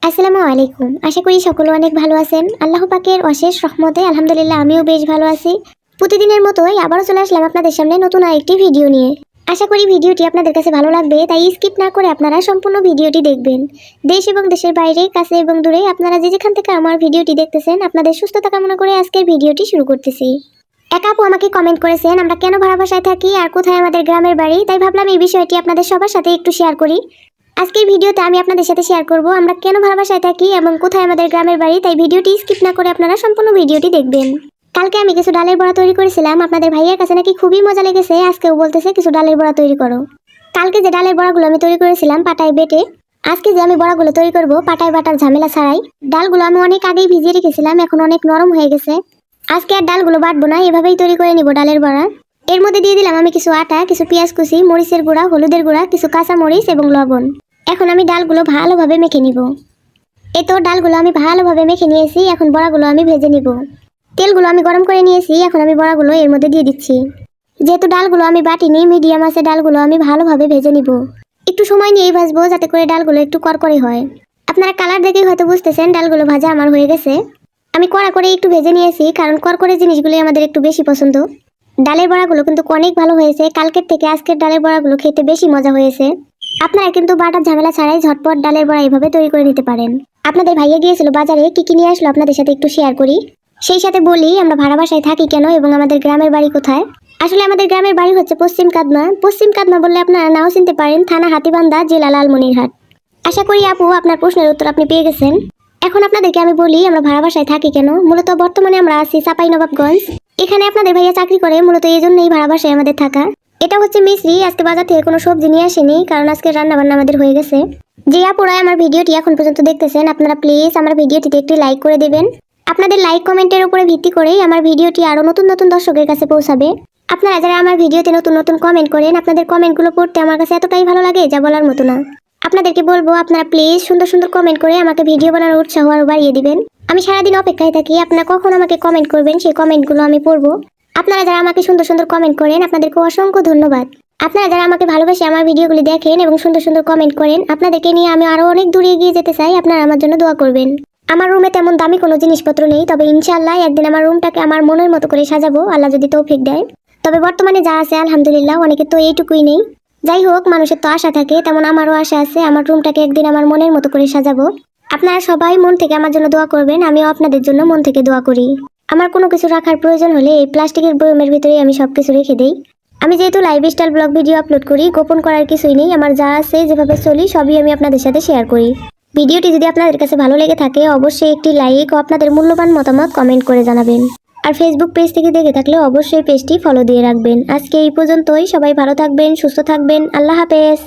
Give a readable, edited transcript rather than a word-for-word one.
আসসালামু আলাইকুম। আশা করি সকলে অনেক ভালো আছেন। আল্লাহ পাকের অশেষ রহমতে আলহামদুলিল্লাহ আমিও বেশ ভালো আছি। প্রতিদিনের মতোই আবারও চলে আসলাম আপনাদের সামনে নতুন আরেকটি ভিডিও নিয়ে। আশা করি ভিডিওটি আপনাদের কাছে ভালো লাগবে, তাই স্কিপ না করে আপনারা সম্পূর্ণ ভিডিওটি দেখবেন। দেশ এবং দেশের বাইরে, কাছে এবং দূরে আপনারা যে যেখান থেকে আমার ভিডিওটি দেখতেছেন, আপনাদের সুস্থতা কামনা করে আজকের ভিডিওটি শুরু করতেছি। এক আপু আমাকে কমেন্ট করেছেন আমরা কেন ভাড়া বাসায় থাকি আর কোথায় আমাদের গ্রামের বাড়ি, তাই ভাবলাম এই বিষয়টি আপনাদের সবার সাথে একটু শেয়ার করি। আজকের ভিডিওতে আমি আপনাদের সাথে শেয়ার করব আমরা কেন ভাড়া বাসায় থাকি এবং কোথায় আমাদের গ্রামের বাড়ি, তাই ভিডিওটি স্কিপ না করে আপনারা সম্পূর্ণ ভিডিওটি দেখবেন। কালকে আমি কিছু ডালের বড়া তৈরি করেছিলাম, আপনাদের ভাইয়ার কাছে নাকি খুবই মজা লেগেছে, আজকেও বলতেছে কিছু ডালের বড়া তৈরি করো। কালকে যে ডালের বড়াগুলো আমি তৈরি করেছিলাম পাটায় বেটে, আজকে যে আমি বড়াগুলো তৈরি করব পাটায় বাটার ঝামেলা ছাড়াই। ডালগুলো আমি অনেক আগেই ভিজিয়ে রেখেছিলাম, এখন অনেক নরম হয়ে গেছে। আজকে আর ডালগুলো বাটবো না, এভাবেই তৈরি করে নিব ডালের বড়া। এর মধ্যে দিয়ে দিলাম আমি কিছু আটা, কিছু পেঁয়াজ কুচি, মরিচের গুঁড়া, হলুদের গুঁড়া, কিছু কাঁচা মরিচ এবং লবণ। এখন আমি ডালগুলো ভালোভাবে মেখে নিব। এই তো ডালগুলো আমি ভালোভাবে মেখে নিয়েছি, এখন বড়াগুলো আমি ভেজে নিব। তেলগুলো আমি গরম করে নিয়েছি, এখন আমি বড়াগুলো এর মধ্যে দিয়ে দিচ্ছি। যেহেতু ডালগুলো আমি বাটিনি, মিডিয়াম আছে ডালগুলো আমি ভালোভাবে ভেজে নিব। একটু সময় নিয়েই ভাজবো যাতে করে ডালগুলো একটু করকরে হয়। আপনারা কালার দেখেই হয়তো বুঝতেছেন ডালগুলো ভাজা আমার হয়ে গেছে। আমি কড়া করে একটু ভেজে নিয়েছি, কারণ করকরে জিনিসগুলি আমাদের একটু বেশি পছন্দ। ডালের বড়াগুলো কিন্তু অনেক ভালো হয়েছে, কালকের থেকে আজকের ডালের বড়াগুলো খেতে বেশি মজা হয়েছে। আপনারা কিন্তু বাটার ঝামেলা ছাড়াই ঝটপট ডালের বড়া এভাবে তৈরি করে নিতে পারেন। আপনাদের ভাইয়া গিয়েছিল বাজারে, কি নিয়ে আসলো আপনাদের সাথে একটু শেয়ার করি। সেই সাথে বলি আমরা ভাড়া বাসায় থাকি কেন এবং আমাদের গ্রামের বাড়ি কোথায়। আসলে আমাদের গ্রামের বাড়ি হচ্ছে পশ্চিম কাদমা। পশ্চিম কাদমা বললে আপনারা নাও চিনতে পারেন, থানা হাতীবান্ধা, জেলা লালমনিরহাট। আশা করি আপু আপনার প্রশ্নের উত্তর আপনি পেয়ে গেছেন। এখন আপনাদেরকে আমি বলি আমরা ভাড়া বাসায় থাকি কেন। মূলত বর্তমানে আমরা আছি চাঁপাইনবাবগঞ্জ। এখানে আপনাদের ভাইয়া চাকরি করে, মূলত এই জন্যই ভাড়া বাসায় আমাদের থাকা। এটা হচ্ছে মিশ্রি, আজকে বাজার থেকে কোনো সবজি নিয়ে আসেনি, কারণ আজকে রান্না বান্না আমাদের হয়ে গেছে। যে আপুরা আমার ভিডিওটি এখন পর্যন্ত দেখতেছেন, আপনারা প্লিজ আমার ভিডিওটিতে একটি লাইক করে দেবেন। আপনাদের লাইক কমেন্টের উপরে ভিত্তি করেই আমার ভিডিওটি আরো নতুন নতুন দর্শকের কাছে পৌঁছাবে। আপনারা যারা আমার ভিডিওতে নতুন নতুন কমেন্ট করেন, আপনাদের কমেন্টগুলো পড়তে আমার কাছে এতটাই ভালো লাগে যা বলার মতো না। আপনাদেরকে বলবো আপনারা প্লিজ সুন্দর সুন্দর কমেন্ট করে আমাকে ভিডিও বানানোর উৎসাহ আরো বাড়িয়ে দিবেন। আমি সারাদিন অপেক্ষায় থাকি আপনারা কখন আমাকে কমেন্ট করবেন, সেই কমেন্টগুলো আমি পড়বো। আপনারা যারা আমাকে সুন্দর সুন্দর কমেন্ট করেন আপনাদেরকে অসংখ্য ধন্যবাদ। আপনারা যারা আমাকে ভালোবেসে আমার ভিডিওগুলি দেখেন এবং সুন্দর সুন্দর কমেন্ট করেন, আপনাদেরকে নিয়ে আমি আরো অনেক দূরে এগিয়ে যেতে চাই। আপনারা আমার জন্য দোয়া করবেন। আমার রুমে তেমন দামি কোনো জিনিসপত্র নেই, তবে ইনশাআল্লাহ একদিন আমার রুমটাকে আমার মনের মতো করে সাজাবো, আল্লাহ যদি তৌফিক দেয়। তবে বর্তমানে যা আছে আলহামদুলিল্লাহ, অনেকে তো এইটুকুই নেই। যাই হোক, মানুষের তো আশা থাকে, তেমন আমারও আশা আছে আমার রুমটাকে একদিন আমার মনের মতো করে সাজাবো। আপনারা সবাই মন থেকে আমার জন্য দোয়া করবেন, আমিও আপনাদের জন্য মন থেকে দোয়া করি। আমার কোনো কিছু রাখার প্রয়োজন হলে এই প্লাস্টিকের বয়মের ভিতরেই আমি সবকিছু রেখে দেই। আমি যেহেতু লাইফস্টাইল ব্লগ ভিডিও আপলোড করি, গোপন করার কিছুই নেই। আমার যা আছে যেভাবে চলি সবই আমি আপনাদের সাথে শেয়ার করি। ভিডিওটি যদি আপনাদের কাছে ভালো লেগে থাকে অবশ্যই একটি লাইক ও আপনাদের মূল্যবান মতামত কমেন্ট করে জানাবেন। আর ফেসবুক পেজ থেকে দেখে থাকলে অবশ্যই পেজটি ফলো দিয়ে রাখবেন। আজকে এই পর্যন্তই, সবাই ভালো থাকবেন, সুস্থ থাকবেন, আল্লাহ হাফেজ।